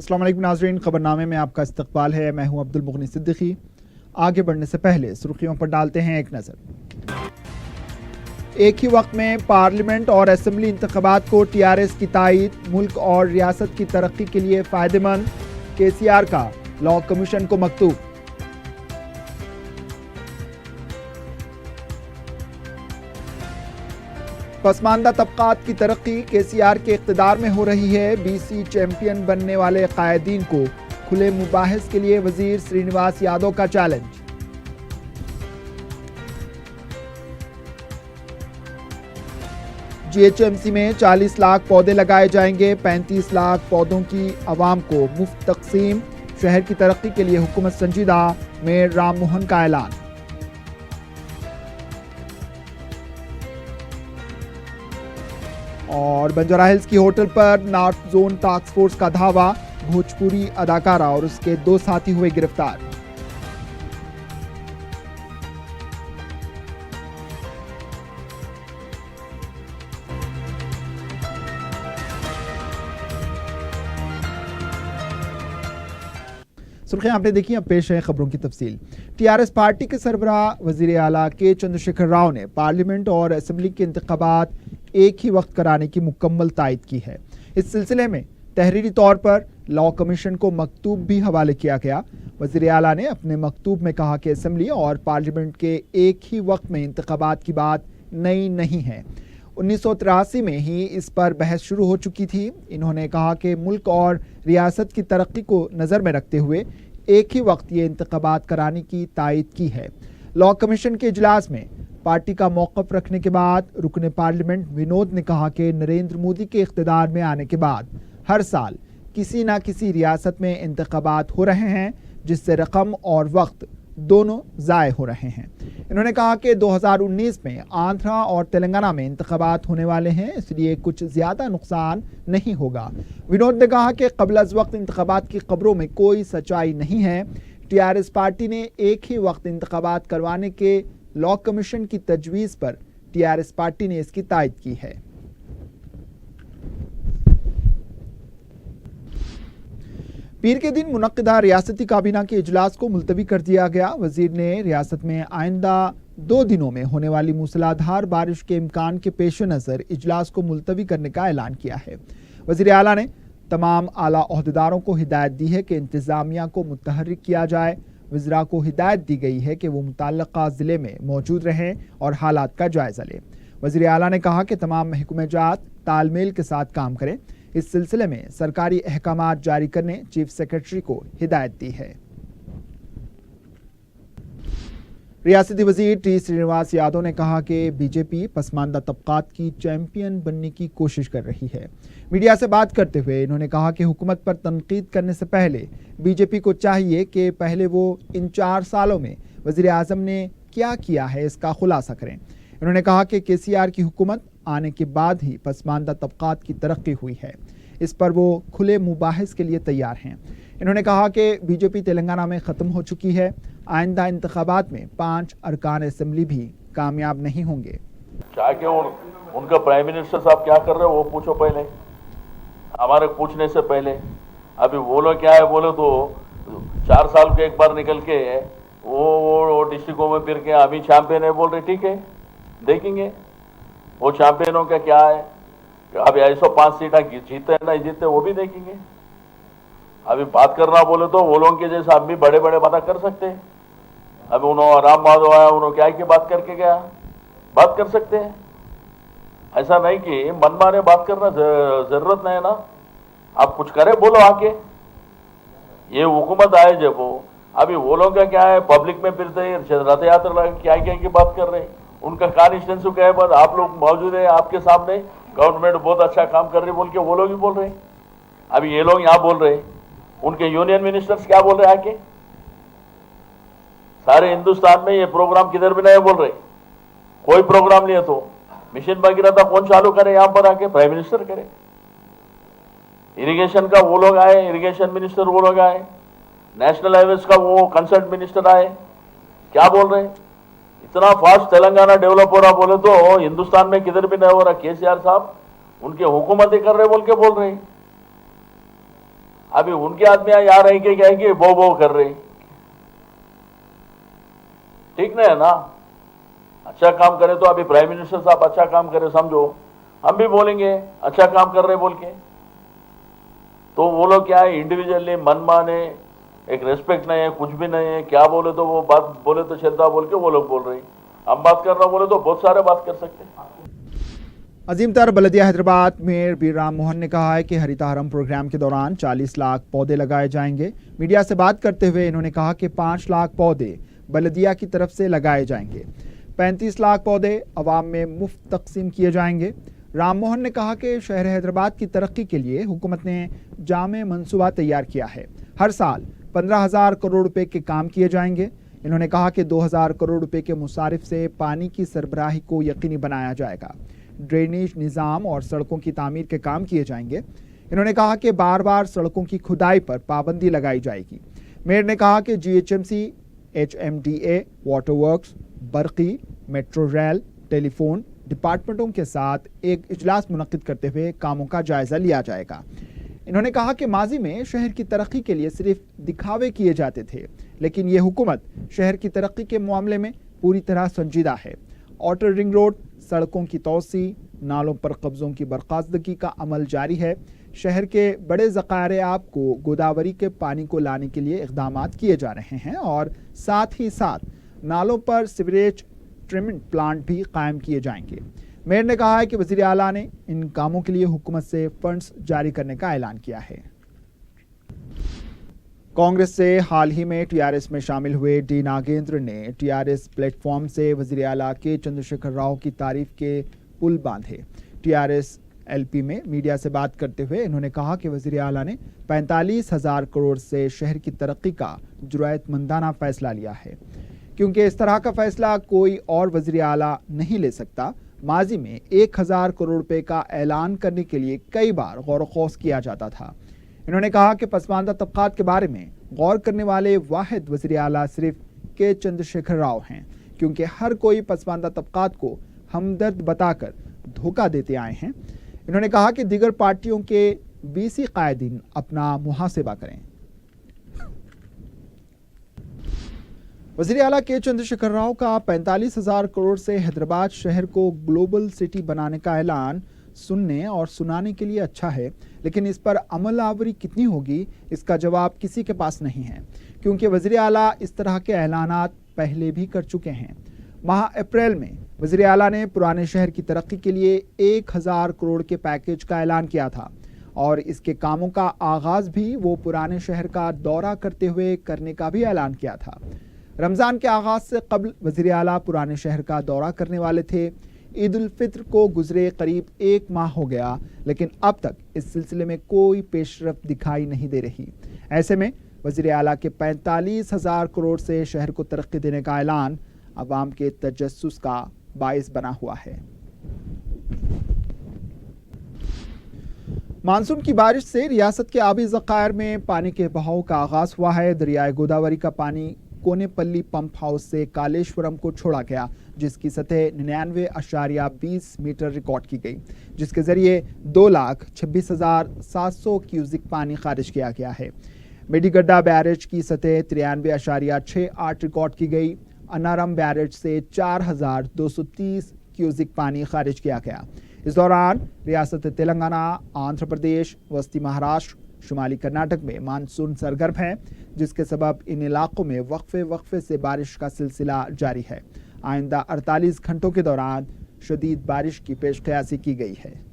السلام علیکم ناظرین، خبرنامے میں آپ کا استقبال ہے۔ میں ہوں عبد المغنی صدیقی۔ آگے بڑھنے سے پہلے سرخیوں پر ڈالتے ہیں ایک نظر۔ ایک ہی وقت میں پارلیمنٹ اور اسمبلی انتخابات کو ٹی آر ایس کی تائید، ملک اور ریاست کی ترقی کے لیے فائدہ مند، کے سی آر کا لاء کمیشن کو مکتوب۔ پسماندہ طبقات کی ترقی کے سی آر کے اقتدار میں ہو رہی ہے۔ بی سی چیمپئن بننے والے قائدین کو کھلے مباحث کے لیے وزیر سرینواس یادو کا challenge. G H M C میں 40 لاکھ پودے لگائے جائیں گے، 35 لاکھ پودوں کی عوام کو مفت تقسیم۔ شہر کی ترقی کے لیے حکومت سنجیدہ، میئر رام موہن کا اعلان۔ اور بنجارہ ہلز کی ہوٹل پر نارتھ زون ٹاسک فورس کا دھاوا، بھوجپوری اداکارہ اور اس کے 2 ساتھی ہوئے گرفتار۔ سرخیاں آپ نے دیکھی، اب پیش ہے خبروں کی تفصیل۔ ٹی آر ایس پارٹی کے سربراہ وزیر اعلیٰ کے چندر شیکھر راؤ نے پارلیمنٹ اور اسمبلی کے انتخابات ایک ہی وقت کرانے کی مکمل تائید کی ہے۔ اس سلسلے میں تحریری طور پر لاء کمیشن کو مکتوب بھی حوالے کیا گیا۔ وزیر اعلیٰ نے اپنے مکتوب میں کہا کہ اسمبلی اور پارلیمنٹ کے ایک ہی وقت میں انتخابات کی بات نئی نہیں ہے۔ 1983 میں ہی اس پر بحث شروع ہو چکی تھی۔ انہوں نے کہا کہ ملک اور ریاست کی ترقی کو نظر میں رکھتے ہوئے ایک ہی وقت یہ انتخابات کرانے کی تائید کی ہے۔ لاء کمیشن کے اجلاس میں پارٹی کا موقف رکھنے کے بعد رکن پارلیمنٹ ونود نے کہا کہ نریندر مودی کے اقتدار میں آنے کے بعد ہر سال کسی نہ کسی ریاست میں انتخابات ہو رہے ہیں، جس سے رقم اور وقت دونوں ضائع ہو رہے ہیں۔ انہوں نے کہا کہ 2019 میں آندھرا اور تلنگانہ میں انتخابات ہونے والے ہیں، اس لیے کچھ زیادہ نقصان نہیں ہوگا۔ ونود نے کہا کہ قبل از وقت انتخابات کی خبروں میں کوئی سچائی نہیں ہے۔ ٹی آر ایس پارٹی نے ایک ہی وقت انتخابات کروانے کے لاء کمیشن کی تجویز پر ٹی آر ایس پارٹی نے اس کی تائید کی ہے۔ پیر کے دن منعقدہ ریاستی کابینہ کے اجلاس کو ملتوی کر دیا گیا۔ وزیر نے ریاست میں آئندہ 2 دنوں میں ہونے والی موسلادھار بارش کے امکان کے پیش نظر اجلاس کو ملتوی کرنے کا اعلان کیا ہے۔ وزیر اعلیٰ نے تمام اعلیٰ عہدیداروں کو ہدایت دی ہے کہ انتظامیہ کو متحرک کیا جائے۔ وزراء کو ہدایت دی گئی ہے کہ وہ متعلقہ ضلع میں موجود رہیں اور حالات کا جائزہ لیں۔ وزیر اعلیٰ نے کہا کہ تمام محکمہ جات تال میل کے ساتھ کام کریں۔ اس سلسلے میں سرکاری احکامات جاری کرنے چیف سیکرٹری کو ہدایت دی ہے۔ ریاستی وزیر ٹی سرینواس یادو نے کہا کہ بی جے پی پسماندہ طبقات کی چیمپئن بننے کی کوشش کر رہی ہے۔ میڈیا سے بات کرتے ہوئے انہوں نے کہا کہ حکومت پر تنقید کرنے سے پہلے بی جے پی کو چاہیے کہ پہلے وہ ان 4 سالوں میں وزیر اعظم نے کیا کیا ہے اس کا خلاصہ کریں۔ انہوں نے کہا کہ کے سی آر کی حکومت آنے کے بعد ہی پسماندہ طبقات کی ترقی ہوئی ہے، اس پر وہ کھلے مباحث کے لیے تیار ہیں۔ انہوں نے کہا کہ بی جے پی تلنگانہ میں ختم ہو چکی ہے، آئندہ انتخابات میں 5 ارکان اسمبلی بھی کامیاب نہیں ہوں گے۔ کیا کہ ان کا پرائم منسٹر صاحب کیا کر رہے ہیں وہ پوچھو پہلے، ہمارے پوچھنے سے پہلے۔ ابھی وہ لوگ کیا ہے بولے تو 4 سال کے ایک بار نکل کے وہ ڈسٹرکوں میں پھر کے ابھی چیمپئن ہے بول رہے، ٹھیک ہے دیکھیں گے وہ چیمپئنوں کا کیا ہے۔ ابھی 105 سیٹیں جیتے نہیں جیتے وہ بھی دیکھیں گے۔ ابھی بات کرنا بولے تو وہ لوگوں کے جیسا اب بھی بڑے بڑے بات کر سکتے ہیں۔ ابھی انہوں رام مادھو آیا، انہوں کیا کی بات کر کے گیا، بات کر سکتے ہیں۔ ایسا نہیں کہ من مانے بات کرنا ضرورت نہیں ہے نا، آپ کچھ کرے بولو آ کے۔ یہ حکومت آئے جب ابھی وہ لوگ کا کیا ہے پبلک میں پھرتے رتھ یاترا کیا کی بات کر رہے ہیں، ان کا کانسٹیٹنسی کیا ہے بات آپ لوگ موجود ہیں آپ کے سامنے، گورنمنٹ بہت اچھا کام کر رہی بول کے وہ لوگ ہی بول رہے ہیں۔ ابھی یہ لوگ یہاں بول رہے ہیں، ان کے یونین منسٹرز کیا بول رہے ہیں آ کے، سارے ہندوستان میں یہ پروگرام کدھر بھی نہیں بول رہے، کوئی پروگرام نہیں ہے تو مشن بھگیرتھا کون چالو کرے یہاں پر آ کے، پرائم منسٹر کرے۔ اریگیشن کا وہ لوگ آئے، اریگیشن منسٹر وہ لوگ آئے، نیشنل ہائی ویز کا وہ کنسرن منسٹر آئے، کیا بول رہے ہیں؟ اتنا فاسٹ تلنگانہ ڈیولپ ہو رہا بولے تو ہندوستان میں کدھر بھی نہیں ہو رہا۔ کے سی آر صاحب ان کے حکومتیں کر رہے بول کے بول رہے ہیں۔ अभी उनके आदमी यहाँ रहे के क्या है कि बो कर रहे, ठीक नहीं है ना। अच्छा काम करे तो अभी प्राइम मिनिस्टर साहब अच्छा काम करे समझो, हम भी बोलेंगे अच्छा काम कर रहे बोल के। तो वो लोग क्या है इंडिविजुअली मन माने, एक रेस्पेक्ट नहीं है, कुछ भी नहीं है, क्या बोले तो वो बात बोले तो चलता बोल के वो लोग बोल रहे हैं। हम बात कर रहे बोले तो बहुत सारे बात कर सकते हैं। अजीम तर बल्दिया हैदराबाद मेयर बी राम मोहन ने कहा है कि हरितहारम प्रोग्राम के दौरान 40 लाख पौधे लगाए जाएंगे। मीडिया से बात करते हुए इन्होंने कहा कि 5 लाख पौधे बल्दिया की तरफ से लगाए जाएंगे, 35 लाख पौधे अवाम में मुफ्त तकसीम किए जाएंगे। राम मोहन ने कहा कि शहर हैदराबाद की तरक्की के लिए हुकूमत ने जामे मंसूबा तैयार किया है। हर साल 15,000 करोड़ रुपए के काम किए जाएंगे। इन्होंने कहा कि 2,000 करोड़ रुपए के मुसारिफ से पानी की सरबराही को यकीनी बनाया जाएगा, ड्रेनेज निज़ाम और सड़कों की तामीर के काम किए जाएंगे। इन्होंने कहा कि बार बार सड़कों की खुदाई पर पाबंदी लगाई जाएगी। मेयर ने कहा कि GHMC, HMDA, वाटर वर्क्स, बरकी, मेट्रो रेल, टेलीफोन डिपार्टमेंटों के साथ एक इजलास मुनक्किद करते हुए कामों का जायजा लिया जाएगा। इन्होंने कहा कि माजी में शहर की तरक्की के लिए सिर्फ दिखावे किए जाते थे, लेकिन ये हुकूमत शहर की तरक्की के मामले में पूरी तरह संजीदा है। आउटर रिंग रोड, सड़कों की तोसी, नालों पर कब्जों की बर्खास्तगी का अमल जारी है। शहर के बड़े ज़खायर आब को गोदावरी के पानी को लाने के लिए इक़दामात किए जा रहे हैं और साथ ही साथ नालों पर सीवरेज ट्रीटमेंट प्लांट भी कायम किए जाएंगे। मेयर ने कहा है कि वज़ीर आला ने इन कामों के लिए हुकूमत से फंड्स जारी करने का ऐलान किया है। कांग्रेस से हाल ही में टीआरएस में शामिल हुए डी नागेंद्र ने टीआरएस प्लेटफॉर्म से वज़ीर आला के चंद्रशेखर राव की तारीफ के पुल बांधे। टीआरएस एलपी में मीडिया से बात करते हुए इन्होंने कहा कि वज़ीर आला ने 45,000 करोड़ से शहर की तरक्की का जुरअतमंदाना फैसला लिया है, क्योंकि इस तरह का फैसला कोई और वज़ीर आला नहीं ले सकता। माजी में 1,000 करोड़ रुपए का ऐलान करने के लिए कई बार गौर खौस किया जाता था। इन्होंने कहा कि पसमानदा तबकात के बारे में गौर करने वाले वाहिद वज़ीर आला सिर्फ के चंद्रशेखर राव हैं, क्योंकि हर कोई पसमानदा तबकात को हमदर्द बताकर धोखा देते आए हैं। इन्होंने कहा कि दीगर पार्टियों के BC कायदीन अपना मुहासिबा करें। वज़ीर आला के चंद्रशेखर राव का 45,000 करोड़ से हैदराबाद शहर को ग्लोबल सिटी बनाने का ऐलान सुनने और सुनाने के लिए अच्छा है, लेकिन इस पर अमल आवरी कितनी होगी इसका जवाब किसी के पास नहीं है, क्योंकि वज़ीर आला इस तरह के ऐलानात पहले भी कर चुके हैं। माह अप्रैल में वज़ीर आला ने पुराने शहर की तरक्की के लिए 1,000 करोड़ के पैकेज का ऐलान किया था और इसके कामों का आगाज भी वो पुराने शहर का दौरा करते हुए करने का भी ऐलान किया था। रमज़ान के आगाज से कबल वज़ीर आला पुराने शहर का दौरा करने वाले थे। ईद उल फित्र को गुजरे करीब 1 माह हो गया, लेकिन अब तक इस सिलसिले में कोई पेशरफ्त दिखाई नहीं दे रही। ऐसे में वज़ीर आला के 45,000 करोड़ से शहर को तरक्की देने का ऐलान अवाम के तजस्सुस का बाइस बना हुआ है। मानसून की बारिश से रियासत के आबी ज़खायर में पानी के बहाव का आगाज हुआ है। दरियाए गोदावरी का पानी कोनेपल्ली पंप हाउस से कालेश्वरम को छोड़ा गया, जिसकी सतह 99.20 मीटर रिकॉर्ड की गई, जिसके जरिए 2,26,700 क्यूसिक पानी खारिज किया गया है। मेडीगड्डा बैरेज की सतह 93.68 रिकॉर्ड की गई। अनारम बैरेज से 4,230 क्यूसिक पानी खारिज किया गया। इस दौरान रियासत तेलंगाना, आंध्र प्रदेश, वस्ती महाराष्ट्र, शुमाली कर्नाटक में मानसून सरगर्म है, जिसके सबब इन इलाकों में वक्फे से बारिश का सिलसिला जारी है। आइंदा 48 घंटों के दौरान शदीद बारिश की पेशकयासी की गई है।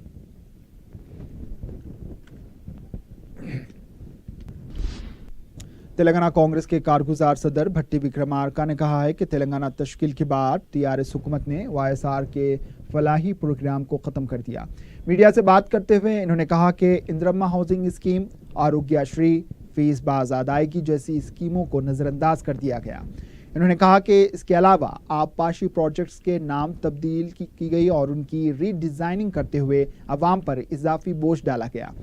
तेलंगाना कांग्रेस के कारगुजार सदर भट्टी विक्रमार्का ने कहा है कि तेलंगाना तश्कील के बाद टीआरएस हुकूमत ने YSR के फलाही प्रोग्राम को ख़त्म कर दिया। मीडिया से बात करते हुए इन्होंने कहा कि Indiramma housing scheme, Aarogyasri, fees बाज अदायगी जैसी स्कीमों को नज़रअंदाज कर दिया गया। इन्होंने कहा कि इसके अलावा आबपाशी प्रोजेक्ट्स के नाम तब्दील की गई और उनकी रीडिज़ाइनिंग करते हुए अवाम पर इजाफी बोझ डाला गया।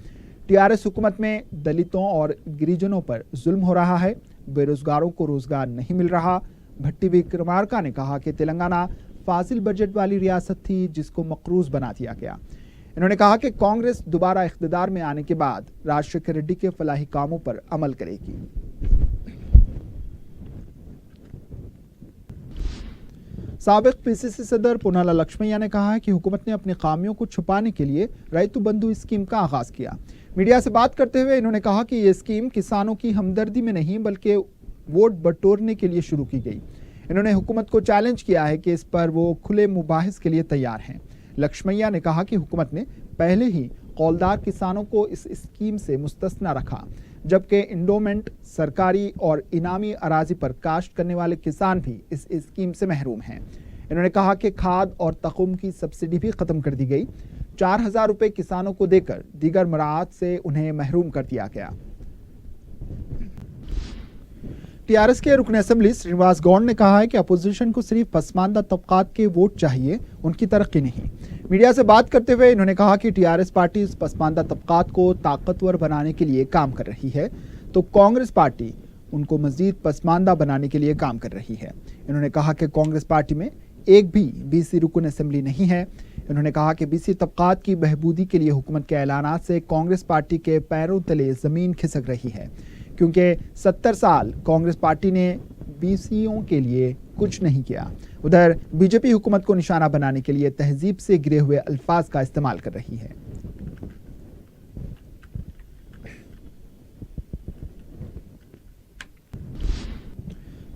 टीआरएस हुकूमत में दलितों और गिरिजनों पर जुल्म हो रहा है, बेरोजगारों को रोजगार नहीं मिल रहा। भट्टी विक्रमार्का ने कहा कि तेलंगाना फाजिल बजट वाली रियासत थी, जिसको मकरूज बना दिया गया। انہوں نے کہا کہ کانگریس دوبارہ اقتدار میں آنے کے بعد راجشیکھر ریڈی کے فلاحی کاموں پر عمل کرے گی۔ سابق پی سی سی صدر پونالا لکشمیا نے کہا ہے کہ حکومت نے اپنی خامیوں کو چھپانے کے لیے ریتو بندھو اسکیم کا آغاز کیا۔ میڈیا سے بات کرتے ہوئے انہوں نے کہا کہ یہ اسکیم کسانوں کی ہمدردی میں نہیں بلکہ ووٹ بٹورنے کے لیے شروع کی گئی۔ انہوں نے حکومت کو چیلنج کیا ہے کہ اس پر وہ کھلے مباحث کے لیے تیار ہیں۔ لکشمیا نے کہا کہ حکومت نے پہلے ہی قولدار کسانوں کو اس اسکیم سے مستثنی رکھا، جبکہ انڈومنٹ، سرکاری اور انعامی اراضی پر کاشت کرنے والے کسان بھی اس اسکیم سے محروم ہیں۔ انہوں نے کہا کہ کھاد اور تخم کی سبسڈی بھی ختم کر دی گئی۔ 4,000 روپے کسانوں کو دے کر دیگر مراعات سے انہیں محروم کر دیا گیا۔ ٹی آر ایس کے رکن اسمبلی سرینواس گوڑ نے کہا ہے کہ اپوزیشن کو صرف پسماندہ طبقات کے ووٹ چاہیے، ان کی ترقی نہیں۔ میڈیا سے بات کرتے ہوئے انہوں نے کہا کہ ٹی آر ایس پارٹی اس پسماندہ طبقات کو طاقتور بنانے کے لیے کام کر رہی ہے تو کانگریس پارٹی ان کو مزید پسماندہ بنانے کے لیے کام کر رہی ہے۔ انہوں نے کہا کہ کانگریس پارٹی میں ایک بھی بی سی رکن اسمبلی نہیں ہے۔ انہوں نے کہا کہ بی سی طبقات کی بہبودی کے لیے حکومت کے اعلانات سے کانگریس پارٹی کے پیروں تلے زمین کھسک رہی ہے، کیونکہ 70 سال کانگریس پارٹی نے بی سیوں کے لیے کچھ نہیں کیا۔ ادھر بی جے پی حکومت کو نشانہ بنانے کے لیے تہذیب سے گرے ہوئے الفاظ کا استعمال کر رہی ہے۔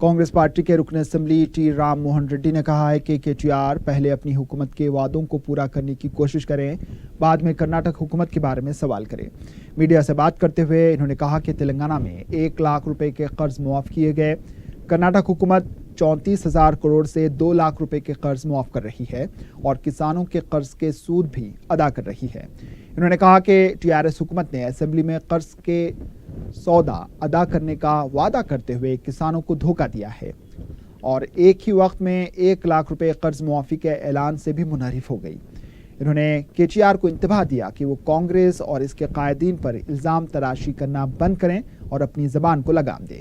کانگریس پارٹی کے رکن اسمبلی ٹی رام موہن ریڈی نے کہا ہے کہ کے ٹی آر پہلے اپنی حکومت کے وعدوں کو پورا کرنے کی کوشش کریں، بعد میں کرناٹک حکومت کے بارے میں سوال کریں۔ میڈیا سے بات کرتے ہوئے انہوں نے کہا کہ تلنگانہ میں 1 لاکھ روپے کے قرض معاف کیے گئے۔ کرناٹک حکومت 34,000 کروڑ سے 2 لاکھ روپے کے قرض معاف کر رہی ہے اور کسانوں کے قرض کے سود بھی ادا کر رہی ہے۔ انہوں نے کہا کہ ٹی آر ایس حکومت نے اسمبلی میں قرض کے سودا ادا کرنے کا وعدہ کرتے ہوئے کسانوں کو دھوکہ دیا ہے اور ایک ہی وقت میں 1 لاکھ روپے قرض معافی کے اعلان سے بھی منحرف ہو گئی۔ انہوں نے کے ٹی آر کو انتباہ دیا کہ وہ کانگریس اور اس کے قائدین پر الزام تراشی کرنا بند کریں اور اپنی زبان کو لگام دیں۔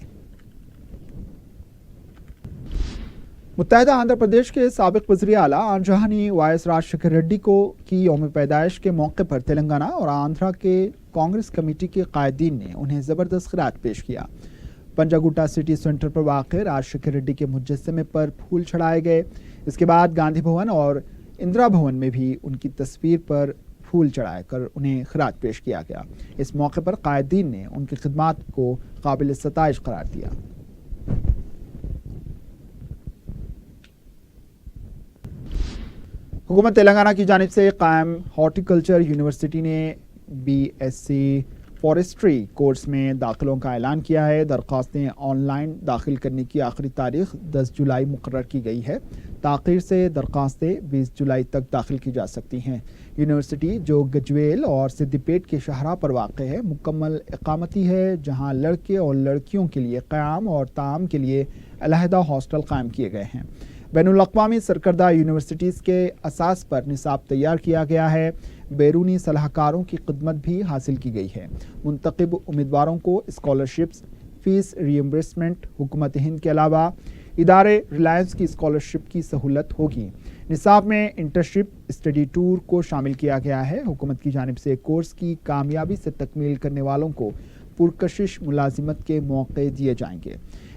متحدہ آندھرا پردیش کے سابق وزیر اعلیٰ آنجہانی وائس راجشیکھر ریڈی کی یوم پیدائش کے موقع پر تلنگانہ اور آندھرا کے کانگریس کمیٹی کے قائدین نے انہیں زبردست خراج پیش کیا۔ پنجاگوٹا سٹی سینٹر پر واقع راجشیکھر ریڈی کے مجسمے پر پھول چڑھائے گئے۔ اس کے بعد گاندھی بھون اور اندرا بھون میں بھی ان کی تصویر پر پھول چڑھا کر انہیں خراج پیش کیا گیا۔ اس موقع پر قائدین نے ان کی خدمات کو قابل ستائش قرار دیا۔ حکومت تلنگانہ کی جانب سے قائم ہارٹیکلچر یونیورسٹی نے B S C forestry course میں داخلوں کا اعلان کیا ہے۔ درخواستیں آن لائن داخل کرنے کی آخری تاریخ 10 جولائی مقرر کی گئی ہے۔ تاخیر سے درخواستیں 20 جولائی تک داخل کی جا سکتی ہیں۔ یونیورسٹی جو گجویل اور سدی پیٹ کے شاہراہ پر واقع ہے، مکمل اقامتی ہے، جہاں لڑکے اور لڑکیوں کے لیے قیام اور تعام کے لیے علیحدہ ہاسٹل قائم کیے گئے ہیں۔ بین الاقوامی سرکردہ یونیورسٹیز کے اساس پر نصاب تیار کیا گیا ہے۔ بیرونی صلاح کاروں کی خدمت بھی حاصل کی گئی ہے۔ منتخب امیدواروں کو اسکالرشپس، فیس ری ایمبرسمنٹ، حکومت ہند کے علاوہ ادارے ریلائنس کی اسکالرشپ کی سہولت ہوگی۔ نصاب میں انٹرنشپ، اسٹڈی ٹور کو شامل کیا گیا ہے۔ حکومت کی جانب سے کورس کی کامیابی سے تکمیل کرنے والوں کو پرکشش ملازمت کے موقع دیے جائیں گے۔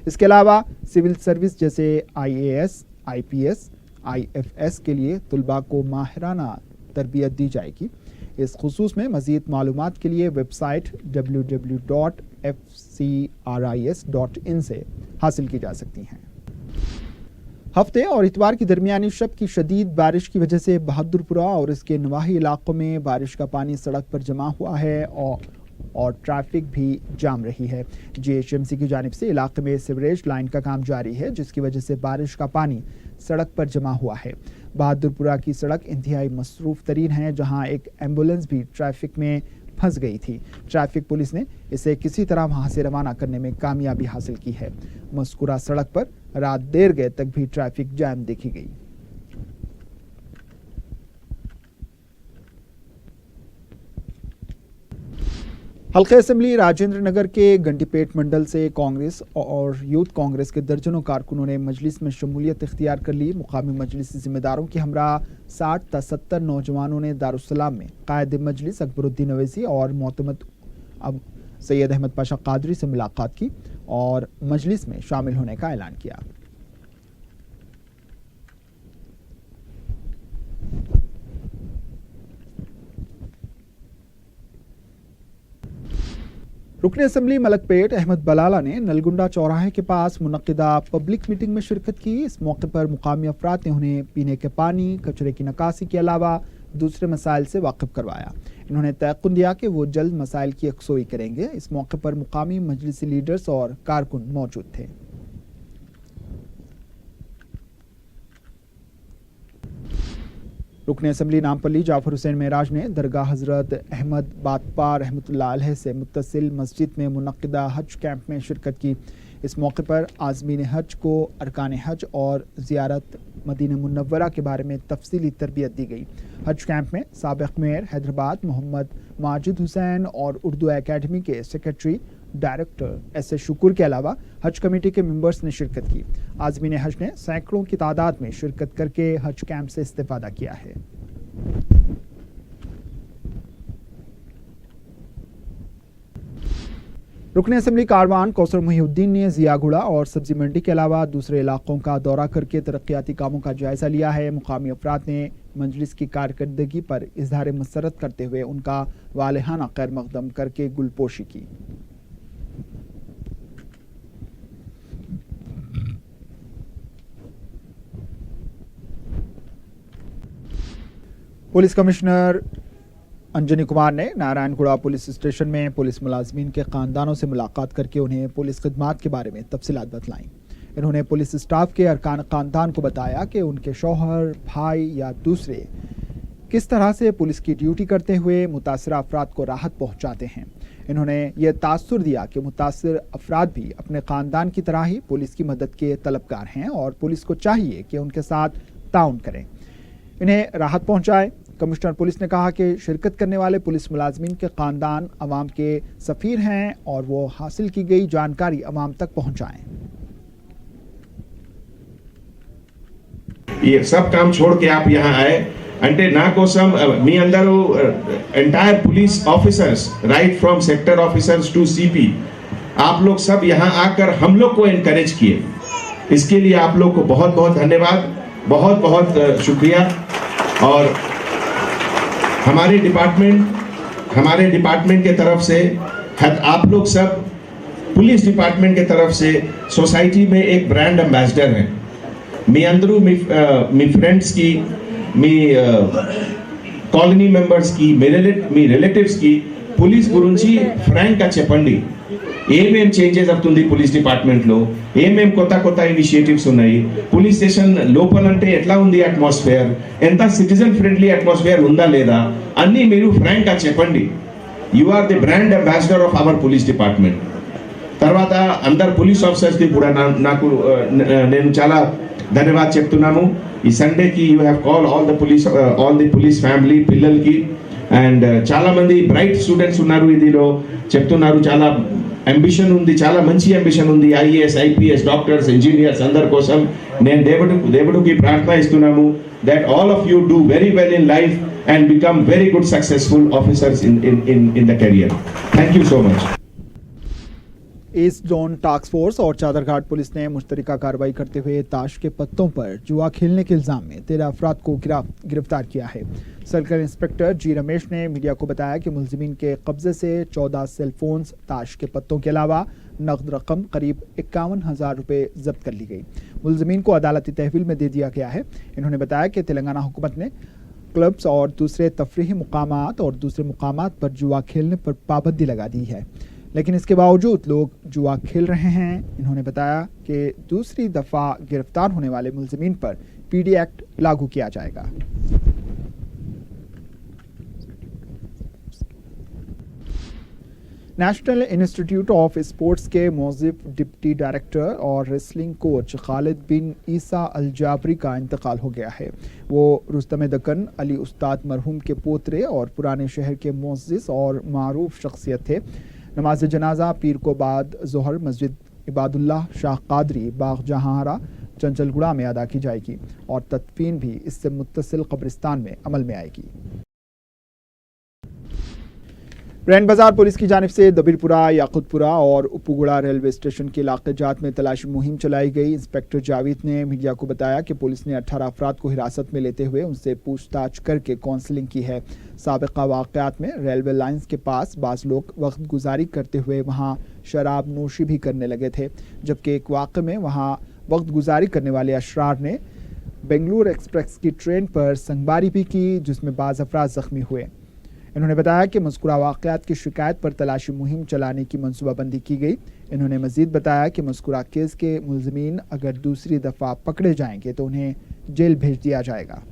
اس کے علاوہ سول سروس جیسے I A S, I P S, I F S کے لیے طلباء کو ماہرانہ تربیت دی جائے گی۔ اس خصوص میں مزید معلومات کے لیے ویب سائٹ www.fcris.in سے حاصل کی جا سکتی ہیں۔ ہفتے اور اتوار کی درمیانی شب کی شدید بارش کی وجہ سے بہادرپورہ اور اس کے نواحی علاقوں میں بارش کا پانی سڑک پر جمع ہوا ہے اور ٹریفک بھی جام رہی ہے۔ جی ایچ ایم سی کی جانب سے علاقے میں سیوریج لائن کا کام جاری ہے، جس کی وجہ سے بارش کا پانی سڑک پر جمع ہوا ہے۔ بہادرپورہ کی سڑک انتہائی مصروف ترین ہے، جہاں ایک ایمبولینس بھی ٹریفک میں پھنس گئی تھی۔ ٹریفک پولیس نے اسے کسی طرح وہاں سے روانہ کرنے میں کامیابی حاصل کی ہے۔ مذکورہ سڑک پر رات دیر گئے تک بھی ٹریفک جام دیکھی گئی۔ हल्के असेंबली राजेंद्र नगर के गंडीपेट मंडल से कांग्रेस और यूथ कांग्रेस के दर्जनों कारकुनों ने मजलिस में शमूलियत इख्तियार कर ली। मुकामी मजलिस जिम्मेदारों के हमरा 60 ta 70 नौजवानों ने दारुस्सलाम में कायद मजलिस अकबरुद्दीन अवैसी और मोतमद सैयद अहमद पाशा कादरी से मुलाकात की और मजलिस में शामिल होने का ऐलान किया। रुकन असेंबली मलकपेट अहमद बलाला ने नलगुंडा चौराहे के पास मुनक्किदा पब्लिक मीटिंग में शिरकत की। इस मौके पर मुकामी अफराद ने उन्हें पीने के पानी, कचरे की निकासी के अलावा दूसरे मसाइल से वाकिफ करवाया। इन्होंने तयक़ुन दिया कि वो जल्द मसाइल की यकसोई करेंगे। इस मौके पर मुकामी मजलिसी लीडर्स और कारकुन मौजूद थे। रुकन असेंबली नामपल्ली जाफर हुसैन मेराज ने दरगाह हजरत अहमद बातपार रहमतुल्लाह अलैह से मुत्तसिल मस्जिद में मुनक्किदा हज कैंप में शिरकत की। इस मौके पर आज़मीन हज को अरकान हज और ज़ियारत मदीना मुनव्वरा के बारे में तफसीली तरबियत दी गई। हज कैंप में साबिक़ मेयर हैदराबाद मोहम्मद माजिद हुसैन और उर्दू एकेडमी के सेक्रेटरी डायरेक्टर एस शुक्र के अलावा हज कमेटी के मेंबर्स ने शिरकत की। आज़मीन हज ने सैकड़ों की तादाद में शिरकत करके हज कैंप से इस्तेफादा किया है। रुकन असेंबली कारवान कौसर मुहीउद्दीन ने जियागुड़ा और सब्जी मंडी के अलावा दूसरे इलाकों का दौरा करके तरक्याती कामों का जायजा लिया है। मुकामी अफराद ने मजलिस की कारकर्दगी पर इजहार मसरत करते हुए उनका वालिहाना खैर मकदम करके गुलपोशी की। पुलिस कमिश्नर अंजनी कुमार ने नारायणगुड़ा पुलिस स्टेशन में पुलिस मुलाजमीन के खानदानों से मुलाकात करके उन्हें पुलिस खिदमात के बारे में तफसीलात बतलाईं। इन्होंने पुलिस स्टाफ के अरकान खानदान को बताया कि उनके शौहर, भाई या दूसरे किस तरह से पुलिस की ड्यूटी करते हुए मुतासरा अफराद को राहत पहुंचाते हैं। इन्होंने यह तासुर दिया कि मुतासर अफराद भी अपने खानदान की तरह ही पुलिस की मदद के तलबगार हैं और पुलिस को चाहिए कि उनके साथ ताउन करें, इन्हें राहत पहुंचाए। कमिश्नर पुलिस ने कहा कि शिरकत करने वाले पुलिस मुलाजमीन के खानदान अवाम के सफ़ीर हैं और वो हासिल की गई जानकारी अवाम तक पहुंचाएं। ये सब काम छोड़ के आप यहाँ आए అంటే నా కోసం మీ అందరూ entire police officers right from sector officers to CP आप लोग सब यहाँ आकर हम लोग को एनकरेज किए। इसके लिए आप लोग को बहुत बहुत धन्यवाद, बहुत बहुत शुक्रिया। और हमारे डिपार्टमेंट के तरफ से आप लोग सब पुलिस डिपार्टमेंट के तरफ से सोसाइटी में एक ब्रांड एम्बेसडर हैं। మీ అందరూ మీ ఫ్రెండ్స్ కి మీ కాలనీ మెంబర్స్ కి మీ రిలేటివ్స్ కి పోలీస్ గురించి ఫ్రాంక్ గా చెప్పండి। ఏమేం చేంజెస్ అవుతుంది పోలీస్ డిపార్ట్మెంట్ లో, ఏమేం కొత్త ఇనిషియేటివ్స్ ఉన్నాయి, పోలీస్ స్టేషన్ లోపలంటే ఎట్లా ఉంది అట్మాస్ఫియర్, ఎంత సిటిజన్ ఫ్రెండ్లీ అట్మాస్ఫియర్ ఉందా లేదా అన్నీ మీరు ఫ్రాంక్ గా చెప్పండి। You are the brand ambassador of our police department. తర్వాత అందరు పోలీస్ ఆఫీసర్స్ కి కూడా నాకు నేను చాలా ధన్యవాదాలు చెప్తున్నాను। ఈ సండేకి you have call all the police family పిల్లలకి అండ్ చాలా మంది బ్రైట్ స్టూడెంట్స్ ఉన్నారు, ఇదిలో చెప్తున్నారు చాలా అంబిషన్ ఉంది, చాలా మంచి అంబిషన్ ఉంది। ఐఏఎస్, ఐపీఎస్, డాక్టర్స్, ఇంజనీర్స్ అందరి కోసం నేను దేవుడికి ప్రార్థన ఇస్తున్నాను that all of you do very well in life and become very good successful officers in the career. Thank you so much. East zone task force और Chadarghat police ने मुश्तरका कार्रवाई करते हुए ताश के पत्तों पर जुआ खेलने के इल्जाम में 13 अफराद को गिरफ्तार किया है। सर्कल इंस्पेक्टर जी रमेश ने मीडिया को बताया कि मुलजिमीन के कब्जे से 14 सेल फोन्स, ताश के पत्तों के अलावा नकद रकम करीब 51,000 रुपये जब्त कर ली गई। मुलजिमीन को अदालती तहवील में दे दिया गया है। इन्होंने बताया कि तेलंगाना हुकूमत ने क्लब्स और दूसरे तफरीही मुकामात और दूसरे मुकामात पर जुआ खेलने पर पाबंदी लगा दी है, लेकिन इसके बावजूद लोग जुआ खेल रहे हैं। इन्होंने बताया कि दूसरी दफ़ा गिरफ्तार होने वाले मुलजिमीन पर पीडी एक्ट लागू किया जाएगा। नेशनल इंस्टीट्यूट ऑफ स्पोर्ट्स के मौजिफ डिप्टी डायरेक्टर और रेसलिंग कोच खालिद बिन ईसा अल जाबरी का इंतकाल हो गया है। वो रुस्तम दक्कन अली उस्ताद मरहूम के पोतरे और पुराने शहर के मुअज़्ज़िज़ और मारूफ शख्सियत थे। नमाज जनाजा पीर को बाद ज़ोहर मस्जिद इबादुल्लाह शाह कादरी बाग जहांरा चंचलगुड़ा में अदा की जाएगी और तदफीन भी इससे मुत्तसिल कब्रिस्तान में अमल में आएगी। रैन बाजार पुलिस की जानिब से दबीरपुरा, याकुतपुरा और उपुगुड़ा रेलवे स्टेशन के इलाके जात में तलाशी मुहिम चलाई गई। इंस्पेक्टर जावेद ने मीडिया को बताया कि पुलिस ने 18 अफराद को हिरासत में लेते हुए उनसे पूछताछ करके काउंसलिंग की है। साबिका वाक़यात में रेलवे लाइंस के पास बाज़ लोग वक्त गुजारी करते हुए वहां शराब नोशी भी करने लगे थे, जबकि एक वाक़े में वहां वक्त गुजारी करने वाले अशरार ने बेंगलुरु एक्सप्रेस की ट्रेन पर संगबारी भी की, जिसमें बाज़ अफराद ज़ख्मी हुए। इन्होंने बताया कि मज़कूरा वाक़यात की शिकायत पर तलाशी मुहिम चलाने की मनसूबाबंदी की गई। इन्होंने मज़ीद बताया कि मज़कूरा केस के मुल्ज़िमीन अगर दूसरी दफ़ा पकड़े जाएंगे तो उन्हें जेल भेज दिया जाएगा।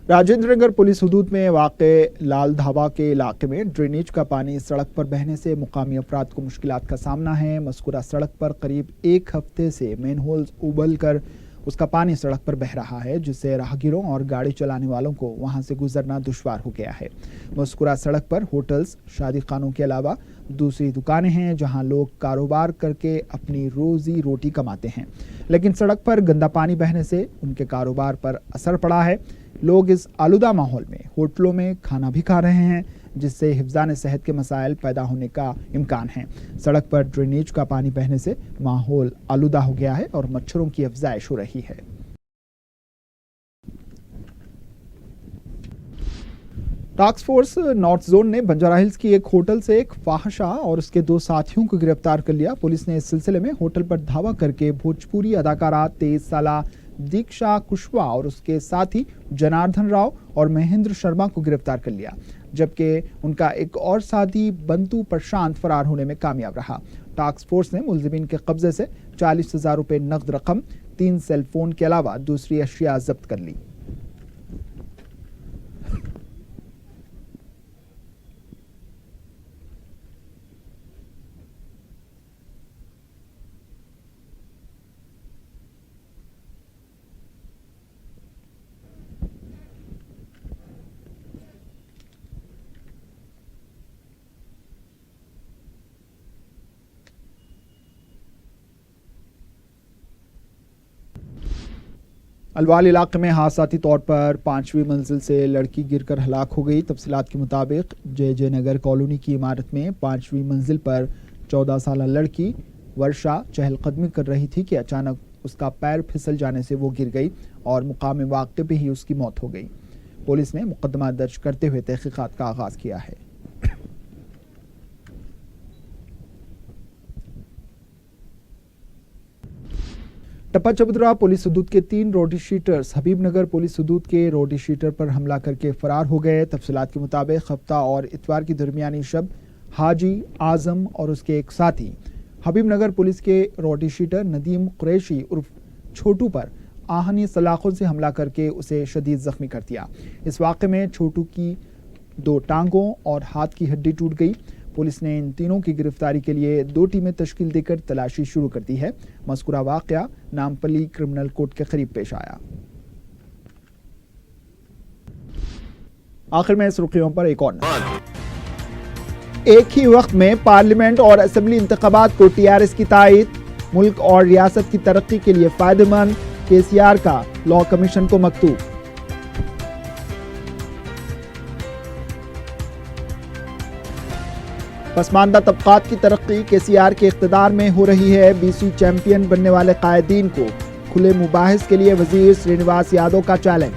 राजेंद्र नगर पुलिस हुदूद में वाक़े लाल धाबा के इलाके में ड्रेनेज का पानी सड़क पर बहने से मुकामी अफराद को मुश्किलात का सामना है। मज़कूरा सड़क पर करीब एक हफ्ते से मेन होल्स उबल कर उसका पानी सड़क पर बह रहा है, जिससे राहगीरों और गाड़ी चलाने वालों को वहां से गुजरना दुश्वार हो गया है। मज़कूरा सड़क पर होटल्स, शादी खानों के अलावा दूसरी दुकानें हैं जहां लोग कारोबार करके अपनी रोजी रोटी कमाते हैं, लेकिन सड़क पर गंदा पानी बहने से उनके कारोबार पर असर पड़ा है। लोग इस आलूदा माहौल में होटलों में खाना भी खा रहे हैं, जिससे हिफ्ज़ान सेहत के मसाइल पैदा होने का इम्कान है। सड़क पर ड्रेनेज का पानी बहने से माहौल आलूदा हो गया है और मच्छरों की अफजाइश हो रही है। टास्क फोर्स नॉर्थ जोन ने बंजारा हिल्स की एक होटल से एक फाहशा और उसके 2 साथियों को गिरफ्तार कर लिया। पुलिस ने इस सिलसिले में होटल पर धावा करके भोजपुरी अदाकारा 23 साला दीक्षा कुशवाहा और उसके साथी जनार्दन राव और महेंद्र शर्मा को गिरफ्तार कर लिया, जबकि उनका एक और साथी बंतु प्रशांत फरार होने में कामयाब रहा। टास्क फोर्स ने मुलजिमीन के कब्जे से 40,000 रुपए नकद रकम, 3 सेल फोन के अलावा दूसरी अशिया जब्त कर ली। अलवाल इलाके में हादसाती तौर पर 5वीं मंजिल से लड़की गिरकर हलाक हो गई। तफसीलात के मुताबिक जे नगर कॉलोनी की इमारत में 5वीं मंजिल पर 14 साल लड़की वर्षा चहलकदमी कर रही थी कि अचानक उसका पैर फिसल जाने से वो गिर गई और मुकाम वाक़े पे ही उसकी मौत हो गई। पुलिस ने मुकदमा दर्ज करते हुए तहकीकात का आगाज किया है। टप्पा चबुतरा पुलिस हुदूद के 3 रोडी शीटर्स हबीबनगर पुलिस हुदूद के रोडी शीटर पर हमला करके फरार हो गए। तफसीलात के मुताबिक हफ्ता और इतवार की दरमियानी शब हाजी आजम और उसके एक साथी हबीबनगर पुलिस के रोडी शीटर नदीम कुरैशी उर्फ छोटू पर आहनी सलाखों से हमला करके उसे शदीद जख्मी कर दिया। इस वाक़े में छोटू की 2 टांगों और हाथ की हड्डी टूट गई। पुलिस ने इन तीनों की गिरफ्तारी के लिए 2 टीमें तश्कील देकर तलाशी शुरू कर दी है। मज़कूरा वाक़या नामपल्ली क्रिमिनल कोर्ट के करीब पेश आया। आखिर में सुर्खियों पर एक और एक ही वक्त में पार्लियामेंट और असेंबली इंतखाबात को टीआरएस की तायद, मुल्क और रियासत की तरक्की के लिए फायदेमंद, केसीआर का लॉ कमीशन को मकतूब। पसमानदा तबकात की तरक्की केसीआर के इख्तिदार में हो रही है। बीसी चैंपियन बनने वाले कायदीन को खुले मुबाहिस के लिए वजीर श्रीनिवास यादव का चैलेंज।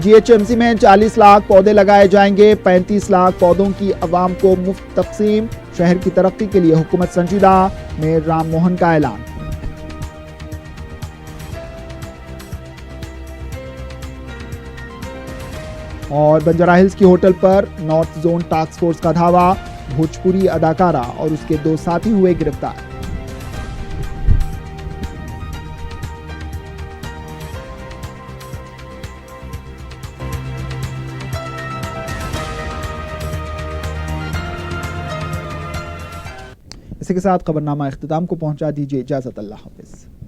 जीएचएमसी में 40 लाख पौधे लगाए जाएंगे। 35 लाख पौधों की अवाम को मुफ्त तकसीम। शहर की तरक्की के लिए हुकूमत संजीदा, मेयर राम मोहन का ऐलान। और बंजारा हिल्स की होटल पर नॉर्थ जोन टास्क फोर्स का धावा। भोजपुरी अदाकारा और उसके 2 साथी हुए गिरफ्तार। इसी के साथ खबरनामा इख्तिताम को पहुंचा। दीजिए इजाजत। अल्लाह हाफिज।